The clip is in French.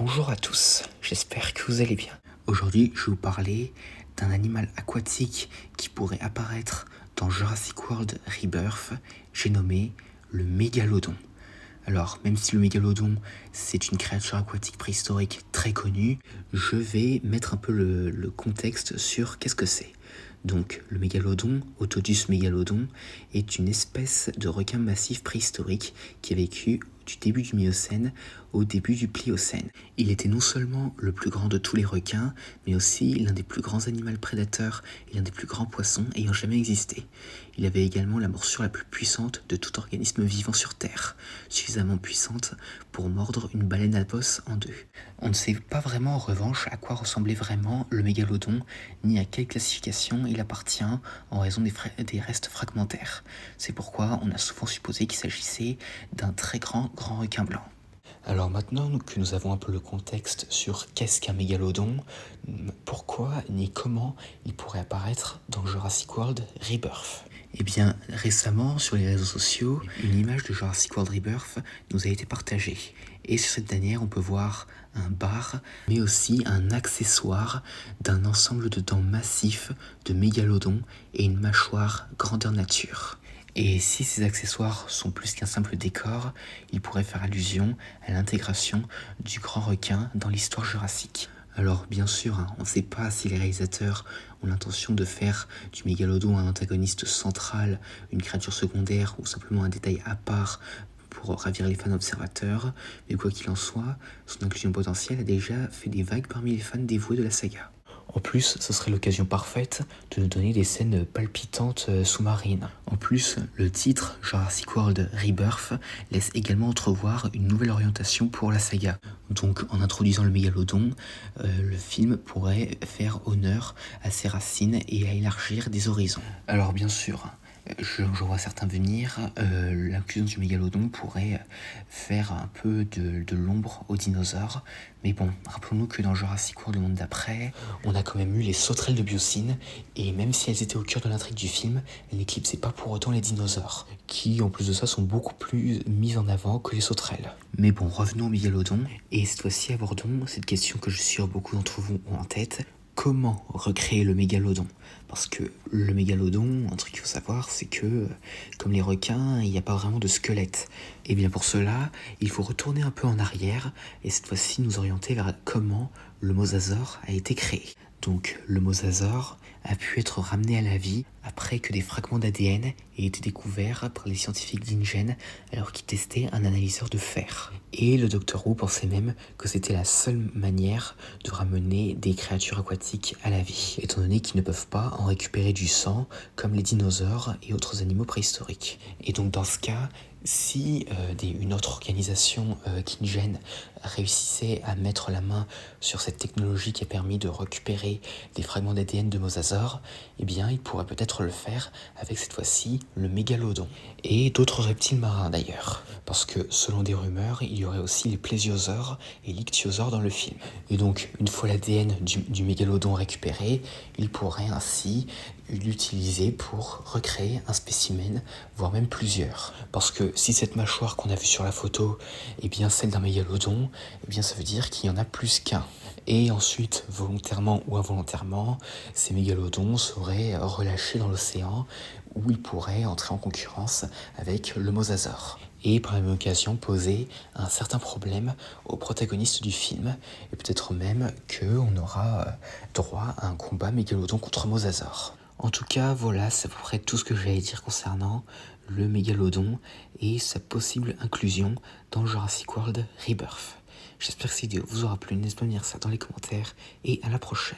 Bonjour à tous, j'espère que vous allez bien. Aujourd'hui, je vais vous parler d'un animal aquatique qui pourrait apparaître dans Jurassic World Rebirth, j'ai nommé le mégalodon. Alors, même si le mégalodon, c'est une créature aquatique préhistorique très connue, je vais mettre un peu le contexte sur qu'est-ce que c'est. Donc, le mégalodon, Otodus mégalodon, est une espèce de requin massif préhistorique qui a vécu du début du Miocène au début du Pliocène. Il était non seulement le plus grand de tous les requins, mais aussi l'un des plus grands animaux prédateurs et l'un des plus grands poissons ayant jamais existé. Il avait également la morsure la plus puissante de tout organisme vivant sur Terre, suffisamment puissante pour mordre une baleine à bosse en deux. On ne sait pas vraiment en revanche à quoi ressemblait vraiment le mégalodon, ni à quelle classification il appartient en raison des restes fragmentaires. C'est pourquoi on a souvent supposé qu'il s'agissait d'un très grand requin blanc. Alors maintenant que nous avons un peu le contexte sur qu'est-ce qu'un mégalodon, pourquoi ni comment il pourrait apparaître dans Jurassic World Rebirth. Eh bien, récemment, sur les réseaux sociaux, une image de Jurassic World Rebirth nous a été partagée. Et sur cette dernière, on peut voir un bar, mais aussi un accessoire d'un ensemble de dents massifs de mégalodon et une mâchoire grandeur nature. Et si ces accessoires sont plus qu'un simple décor, ils pourraient faire allusion à l'intégration du grand requin dans l'histoire jurassique. Alors bien sûr, on ne sait pas si les réalisateurs ont l'intention de faire du mégalodon un antagoniste central, une créature secondaire ou simplement un détail à part pour ravir les fans observateurs, mais quoi qu'il en soit, son inclusion potentielle a déjà fait des vagues parmi les fans dévoués de la saga. En plus, ce serait l'occasion parfaite de nous donner des scènes palpitantes sous-marines. En plus, le titre Jurassic World Rebirth laisse également entrevoir une nouvelle orientation pour la saga. Donc, en introduisant le mégalodon, le film pourrait faire honneur à ses racines et à élargir des horizons. Alors, bien sûr, je vois certains venir, l'inclusion du mégalodon pourrait faire un peu de l'ombre aux dinosaures. Mais bon, rappelons-nous que dans Jurassic World, le monde d'après, on a quand même eu les sauterelles de Biosyn, et même si elles étaient au cœur de l'intrigue du film, elles n'éclipsaient pas pour autant les dinosaures, qui en plus de ça sont beaucoup plus mis en avant que les sauterelles. Mais bon, revenons au mégalodon, et cette fois-ci abordons cette question que je suis sûr beaucoup d'entre vous ont en tête. Comment recréer le mégalodon? Parce que le mégalodon, un truc qu'il faut savoir, c'est que, comme les requins, il n'y a pas vraiment de squelette. Et bien pour cela, il faut retourner un peu en arrière, et cette fois-ci nous orienter vers comment le mosasaure a été créé. Donc le mosasaure a pu être ramené à la vie après que des fragments d'ADN aient été découverts par les scientifiques d'InGen alors qu'ils testaient un analyseur de fer. Et le Dr Who pensait même que c'était la seule manière de ramener des créatures aquatiques à la vie, étant donné qu'ils ne peuvent pas en récupérer du sang comme les dinosaures et autres animaux préhistoriques. Et donc dans ce cas, si une autre organisation qu'InGen réussissait à mettre la main sur cette technologie qui a permis de récupérer des fragments d'ADN de mosasaures, eh bien il pourrait peut-être le faire avec cette fois-ci le mégalodon. Et d'autres reptiles marins d'ailleurs. Parce que selon des rumeurs, il y aurait aussi les plésiosaures et l'ichthyosaures dans le film. Et donc une fois l'ADN du mégalodon récupéré, il pourrait ainsi l'utiliser pour recréer un spécimen, voire même plusieurs. Parce que si cette mâchoire qu'on a vue sur la photo est bien celle d'un mégalodon, eh bien ça veut dire qu'il y en a plus qu'un. Et ensuite, volontairement ou involontairement, ces mégalodons seraient relâchés dans l'océan où ils pourraient entrer en concurrence avec le mosasaure. Et par la même occasion poser un certain problème aux protagonistes du film, et peut-être même qu'on aura droit à un combat mégalodon contre mosasaure. En tout cas, voilà, c'est à peu près tout ce que j'allais dire concernant le mégalodon et sa possible inclusion dans Jurassic World Rebirth. J'espère que cette vidéo vous aura plu, n'hésitez pas à me dire ça dans les commentaires et à la prochaine.